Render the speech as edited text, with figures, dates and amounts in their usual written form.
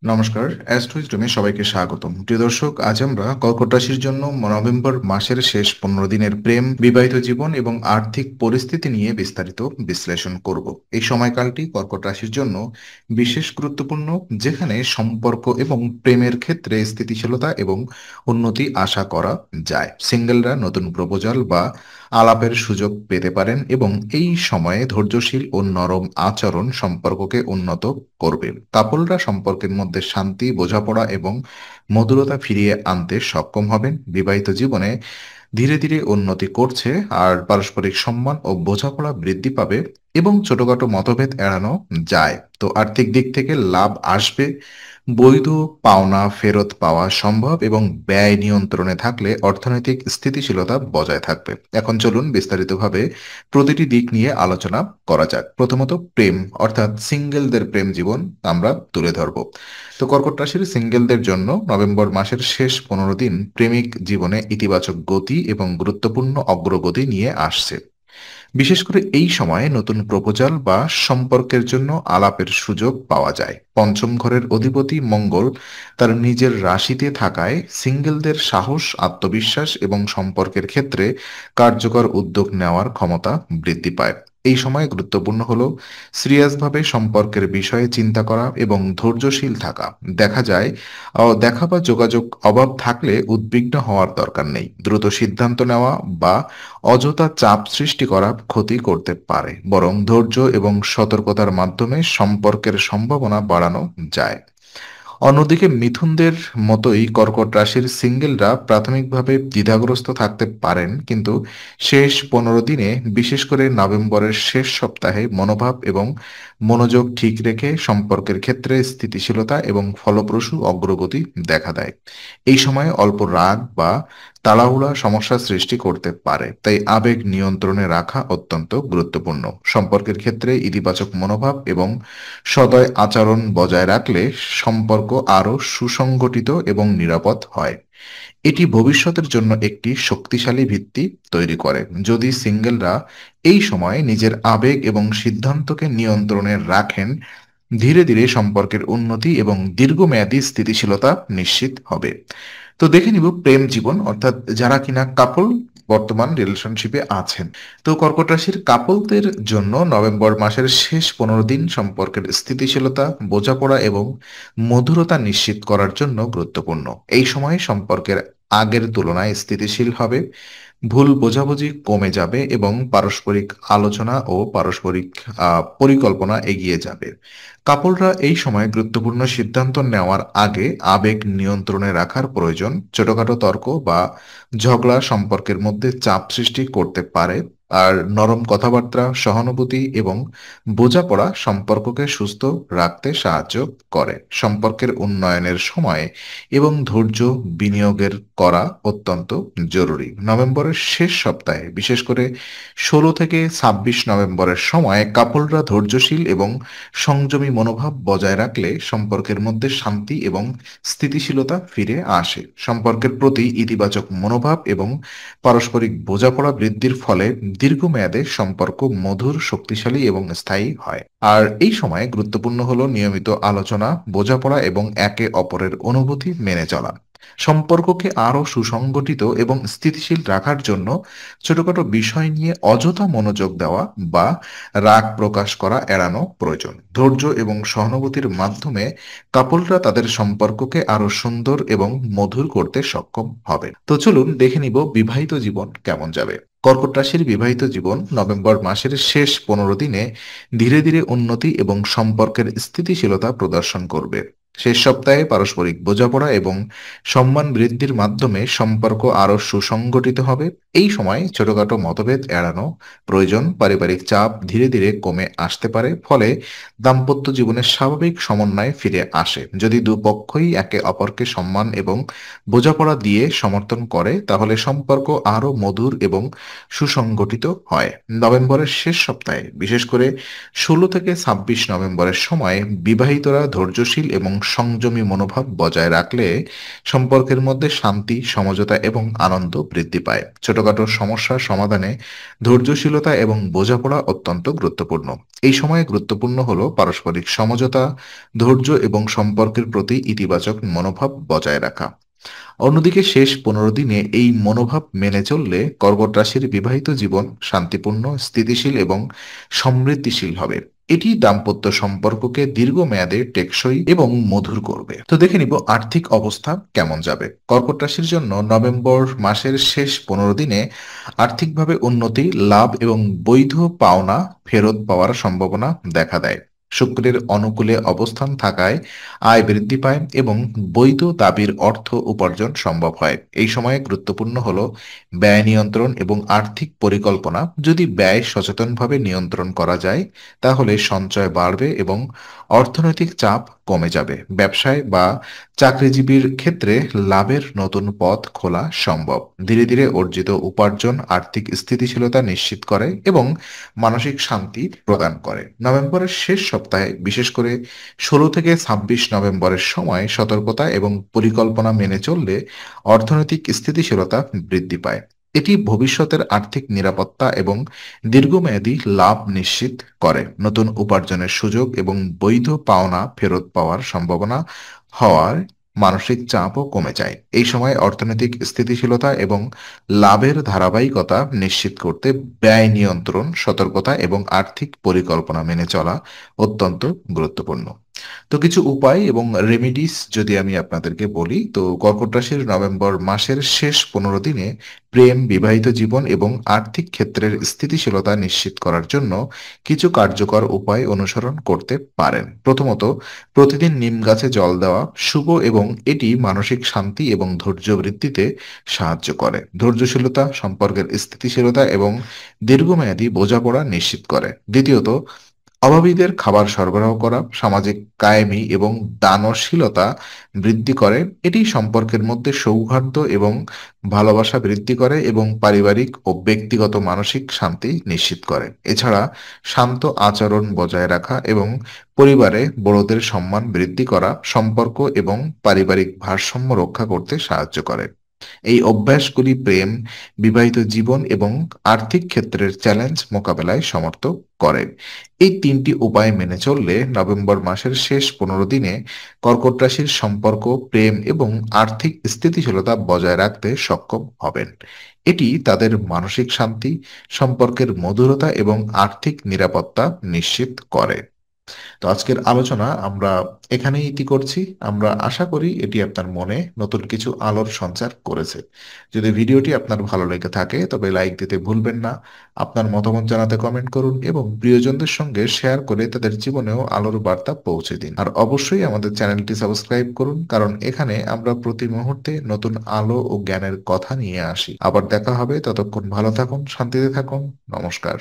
নমস্কার, অ্যাস্ট্রোইজডমে সবাইকে স্বাগতম। প্রিয় দর্শক, আজ আমরা কর্কট রাশির জন্য নভেম্বর মাসের শেষ 15 দিনের প্রেম, বিবাহিত জীবন এবং আর্থিক পরিস্থিতি নিয়ে বিস্তারিত বিশ্লেষণ করব। এই সময়কালটি কর্কট রাশির জন্য বিশেষ গুরুত্বপূর্ণ, যেখানে সম্পর্ক এবং প্রেমের ক্ষেত্রে স্থিতিশীলতা এবং উন্নতি আশা করা যায়। সিঙ্গেলরা নতুন প্রপোজাল বা আলাপের সুযোগ পেতে পারেন এবং এই সময়ে ধৈর্যশীল ও নরম আচরণ সম্পর্ককে উন্নত করবে। কাপলরা সম্পর্কের মধ্যে শান্তি, বোঝাপড়া এবং মধুরতা ফিরিয়ে আনতে সক্ষম হবেন। বিবাহিত জীবনে ধীরে ধীরে উন্নতি করছে, আর পারস্পরিক সম্মান ও বোঝাপড়া বৃদ্ধি পাবে এবং ছোটখাটো মতভেদ এড়ানো যায়। তো আর্থিক দিক থেকে লাভ আসবে, বৈধ পাওনা ফেরত পাওয়া সম্ভব এবং ব্যয় নিয়ন্ত্রণে থাকলে অর্থনৈতিক স্থিতিশীলতা বজায় থাকবে। এখন চলুন বিস্তারিতভাবে প্রতিটি দিক নিয়ে আলোচনা করা যাক। প্রথমত প্রেম, অর্থাৎ সিঙ্গেলদের প্রেম জীবন আমরা তুলে ধরব। তো কর্কট রাশির সিঙ্গেলদের জন্য নভেম্বর মাসের শেষ 15 দিন প্রেমিক জীবনে ইতিবাচক গতি এবং গুরুত্বপূর্ণ অগ্রগতি নিয়ে আসছে। বিশেষ করে এই সময়ে নতুন প্রপোজাল বা সম্পর্কের জন্য আলাপের সুযোগ পাওয়া যায়। পঞ্চম ঘরের অধিপতি মঙ্গল তার নিজের রাশিতে থাকায় সিঙ্গেলদের সাহস, আত্মবিশ্বাস এবং সম্পর্কের ক্ষেত্রে কার্যকর উদ্যোগ নেওয়ার ক্ষমতা বৃদ্ধি পায়। এই সময় গুরুত্বপূর্ণ হলো সিরিয়াসভাবে সম্পর্কের বিষয়ে চিন্তা করা এবং ধৈর্যশীল থাকা। দেখা যায় দেখা বা যোগাযোগ অভাব থাকলে উদ্বিগ্ন হওয়ার দরকার নেই। দ্রুত সিদ্ধান্ত নেওয়া বা অযথা চাপ সৃষ্টি করা ক্ষতি করতে পারে, বরং ধৈর্য এবং সতর্কতার মাধ্যমে সম্পর্কের সম্ভাবনা বাড়ানো যায়। অন্যদিকে মিথুনদের মতোই কর্কট রাশির সিঙ্গেলরা প্রাথমিকভাবে দ্বিধাগ্রস্ত থাকতে পারেন, কিন্তু শেষ 15 দিনে, বিশেষ করে নভেম্বরের শেষ সপ্তাহে, মনোভাব এবং মনোযোগ ঠিক রেখে সম্পর্কের ক্ষেত্রে স্থিতিশীলতা এবং ফলপ্রসূ অগ্রগতি দেখা দেয়। এই সময়ে অল্প রাগ বা তাড়াহুড়া সমস্যা সৃষ্টি করতে পারে, তাই আবেগ নিয়ন্ত্রণে রাখা অত্যন্ত গুরুত্বপূর্ণ। সম্পর্কের ক্ষেত্রে ইতিবাচক মনোভাব এবং সদয় আচরণ বজায় রাখলে সম্পর্ক আরও সুসংগঠিত এবং নিরাপদ হয়। এটি ভবিষ্যতের জন্য একটি শক্তিশালী ভিত্তি তৈরি করে। যদি সিঙ্গেলরা এই সময়ে নিজের আবেগ এবং সিদ্ধান্তকে নিয়ন্ত্রণে রাখেন, ধীরে ধীরে সম্পর্কের উন্নতি এবং দীর্ঘমেয়াদী স্থিতিশীলতা নিশ্চিত হবে। তো দেখে নিব প্রেম জীবন, অর্থাৎ যারা কিনা কাপল বর্তমান রিলেশনশিপে আছেন। তো কর্কট রাশির কাপলদের জন্য নভেম্বর মাসের শেষ 15 দিন সম্পর্কের স্থিতিশীলতা, বোঝাপড়া এবং মধুরতা নিশ্চিত করার জন্য গুরুত্বপূর্ণ। এই সময় সম্পর্কের আগের তুলনায় স্থিতিশীল হবে, ভুল বোঝাবুঝি কমে যাবে এবং পারস্পরিক আলোচনা ও পারস্পরিক পরিকল্পনা এগিয়ে যাবে। কাপড়রা এই সময় গুরুত্বপূর্ণ সিদ্ধান্ত নেওয়ার আগে আবেগ নিয়ন্ত্রণে রাখার প্রয়োজন। ছোটখাটো তর্ক বা ঝগড়া সম্পর্কের মধ্যে চাপ সৃষ্টি করতে পারে, আর নরম কথাবার্তা, সহানুভূতি এবং বোঝাপড়া সম্পর্ককে সুস্থ রাখতে সাহায্য করে। সম্পর্কের উন্নয়নের সময় এবং ধৈর্য বিনিয়োগের করা অত্যন্ত জরুরি। নভেম্বরের শেষ সপ্তাহে, বিশেষ করে 16 থেকে 26 নভেম্বরের সময়, কাপলরা ধৈর্যশীল এবং সংযমী মনোভাব বজায় রাখলে সম্পর্কের মধ্যে শান্তি এবং স্থিতিশীলতা ফিরে আসে। সম্পর্কের প্রতি ইতিবাচক মনোভাব এবং পারস্পরিক বোঝাপড়া বৃদ্ধির ফলে দীর্ঘমেয়াদে সম্পর্ক মধুর, শক্তিশালী এবং স্থায়ী হয়। আর এই সময়ে গুরুত্বপূর্ণ হলো নিয়মিত আলোচনা, বোঝাপড়া এবং একে অপরের অনুভূতি মেনে চলা। সম্পর্ককে আরও সুসংগঠিত এবং স্থিতিশীল রাখার জন্য ছোটখাটো বিষয় নিয়ে অযথা মনোযোগ দেওয়া বা রাগ প্রকাশ করা এড়ানো প্রয়োজন। ধৈর্য এবং সহানুভূতির মাধ্যমে কাপলরা তাদের সম্পর্ককে আরো সুন্দর এবং মধুর করতে সক্ষম হবে। তো চলুন দেখে নিব বিবাহিত জীবন কেমন যাবে। কর্কট রাশির বিবাহিত জীবন নভেম্বর মাসের শেষ 15 দিনে ধীরে ধীরে উন্নতি এবং সম্পর্কের স্থিতিশীলতা প্রদর্শন করবে। শেষ সপ্তাহে পারস্পরিক বোঝাপড়া এবং সম্মান বৃদ্ধির মাধ্যমে সম্পর্ক আরো সুসংগঠিত হবে। এই সময় ছোটখাটো মতভেদ এড়ানো প্রয়োজন। পারিবারিক চাপ ধীরে ধীরে কমে আসতে পারে, ফলে দাম্পত্য জীবনের স্বাভাবিক সমন্বয় ফিরে আসে। যদি দুপক্ষই একে অপরকে সম্মান এবং বোঝাপড়া দিয়ে সমর্থন করে, তাহলে সম্পর্ক আরো মধুর এবং সুসংগঠিত হয়। নভেম্বরের শেষ সপ্তাহে, বিশেষ করে 16 থেকে 26 নভেম্বরের সময়, বিবাহিতরা ধৈর্যশীল এবং সংযমী মনোভাব বজায় রাখলে সম্পর্কের মধ্যে শান্তি, সমঝোতা এবং আনন্দ বৃদ্ধি পায়। ছোটখাটো সমস্যা সমাধানে ধৈর্যশীলতা এবং বোঝাপড়া অত্যন্ত গুরুত্বপূর্ণ। এই সময়ে গুরুত্বপূর্ণ হলো পারস্পরিক সমঝোতা, ধৈর্য এবং সম্পর্কের প্রতি ইতিবাচক মনোভাব বজায় রাখা। অন্যদিকে শেষ ১৫ দিনে এই মনোভাব মেনে চললে কর্কট রাশির বিবাহিত জীবন শান্তিপূর্ণ, স্থিতিশীল এবং সমৃদ্ধিশীল হবে। এটি দাম্পত্য সম্পর্ককে দীর্ঘমেয়াদে টেকসই এবং মধুর করবে। তো দেখে নিব আর্থিক অবস্থা কেমন যাবে। কর্কট রাশির জন্য নভেম্বর মাসের শেষ ১৫ দিনে আর্থিকভাবে উন্নতি, লাভ এবং বৈধ পাওনা ফেরত পাওয়ার সম্ভাবনা দেখা দেয়। শুক্রের অনুকূলে অবস্থান থাকায় আয় বৃদ্ধি পায় এবং বৈধ দাবির অর্থ উপার্জন সম্ভব হয়। এই সময়ে গুরুত্বপূর্ণ হল ব্যয় নিয়ন্ত্রণ এবং আর্থিক পরিকল্পনা। যদি ব্যয় সচেতনভাবে নিয়ন্ত্রণ করা যায় তাহলে সঞ্চয় বাড়বে এবং অর্থনৈতিক চাপ কমে যাবে। ব্যবসায় বা চাকরিজীবীর ক্ষেত্রে লাভের নতুন পথ খোলা সম্ভব। ধীরে ধীরে অর্জিত উপার্জন আর্থিক স্থিতিশীলতা নিশ্চিত করে এবং মানসিক শান্তি প্রদান করে। নভেম্বরের শেষ সপ্তাহে, বিশেষ করে ১৬ থেকে ২৬ নভেম্বরের সময় সতর্কতা এবং পরিকল্পনা মেনে চললে অর্থনৈতিক স্থিতিশীলতা বৃদ্ধি পায়। এটি ভবিষ্যতের আর্থিক নিরাপত্তা এবং দীর্ঘমেয়াদী লাভ নিশ্চিত করে। নতুন উপার্জনের সুযোগ এবং বৈধ পাওনা ফেরত পাওয়ার সম্ভাবনা হওয়ার মানসিক চাপও কমে যায়। এই সময় অর্থনৈতিক স্থিতিশীলতা এবং লাভের ধারাবাহিকতা নিশ্চিত করতে ব্যয় নিয়ন্ত্রণ, সতর্কতা এবং আর্থিক পরিকল্পনা মেনে চলা অত্যন্ত গুরুত্বপূর্ণ। তো কিছু উপায় এবং রেমিডিস যদি আমি আপনাদেরকে বলি, তো কর্কট রাশির নভেম্বর মাসের শেষ ১৫ দিনে প্রেম, বিবাহিত জীবন এবং আর্থিক ক্ষেত্রের স্থিতিশীলতা নিশ্চিত করার জন্য কিছু কার্যকর উপায় অনুসরণ করতে পারেন। প্রথমত, প্রতিদিন নিম গাছে জল দেওয়া শুভ এবং এটি মানসিক শান্তি এবং ধৈর্য বৃদ্ধিতে সাহায্য করে। ধৈর্যশীলতা সম্পর্কের স্থিতিশীলতা এবং দীর্ঘমেয়াদী বোঝাপড়া নিশ্চিত করে। দ্বিতীয়ত, অভাবীদের খাবার সরবরাহ করা সামাজিক কায়েমি এবং দানশীলতা বৃদ্ধি করে। এটি সম্পর্কের মধ্যে সৌহার্দ্য এবং ভালোবাসা বৃদ্ধি করে এবং পারিবারিক ও ব্যক্তিগত মানসিক শান্তি নিশ্চিত করে। এছাড়া শান্ত আচরণ বজায় রাখা এবং পরিবারে বড়দের সম্মান বৃদ্ধি করা সম্পর্ক এবং পারিবারিক ভারসাম্য রক্ষা করতে সাহায্য করে। এই অভ্যাসগুলি প্রেম, বিবাহিত জীবন এবং আর্থিক ক্ষেত্রের চ্যালেঞ্জ মোকাবেলায় সমর্থ করে। এই ৩টি উপায় মেনে চললে নভেম্বর মাসের শেষ ১৫ দিনে কর্কট রাশির সম্পর্ক, প্রেম এবং আর্থিক স্থিতিশীলতা বজায় রাখতে সক্ষম হবেন। এটি তাদের মানসিক শান্তি, সম্পর্কের মধুরতা এবং আর্থিক নিরাপত্তা নিশ্চিত করে। তো আজকের আলোচনা আমরা এখানেই ইতি করছি। আমরা আশা করি এটি আপনার মনে নতুন কিছু আলোর সঞ্চার করেছে। যদি ভিডিওটি আপনার ভালো লেগে থাকে তবে লাইক দিতে ভুলবেন না। আপনার মতামত জানাতে কমেন্ট করুন এবং প্রিয়জনদের সঙ্গে শেয়ার করে তাদের জীবনেও আলোর বার্তা পৌঁছে দিন। আর অবশ্যই আমাদের চ্যানেলটি সাবস্ক্রাইব করুন, কারণ এখানে আমরা প্রতি মুহূর্তে নতুন আলো ও জ্ঞানের কথা নিয়ে আসি। আবার দেখা হবে, ততক্ষণ ভালো থাকুন, শান্তিতে থাকুন। নমস্কার।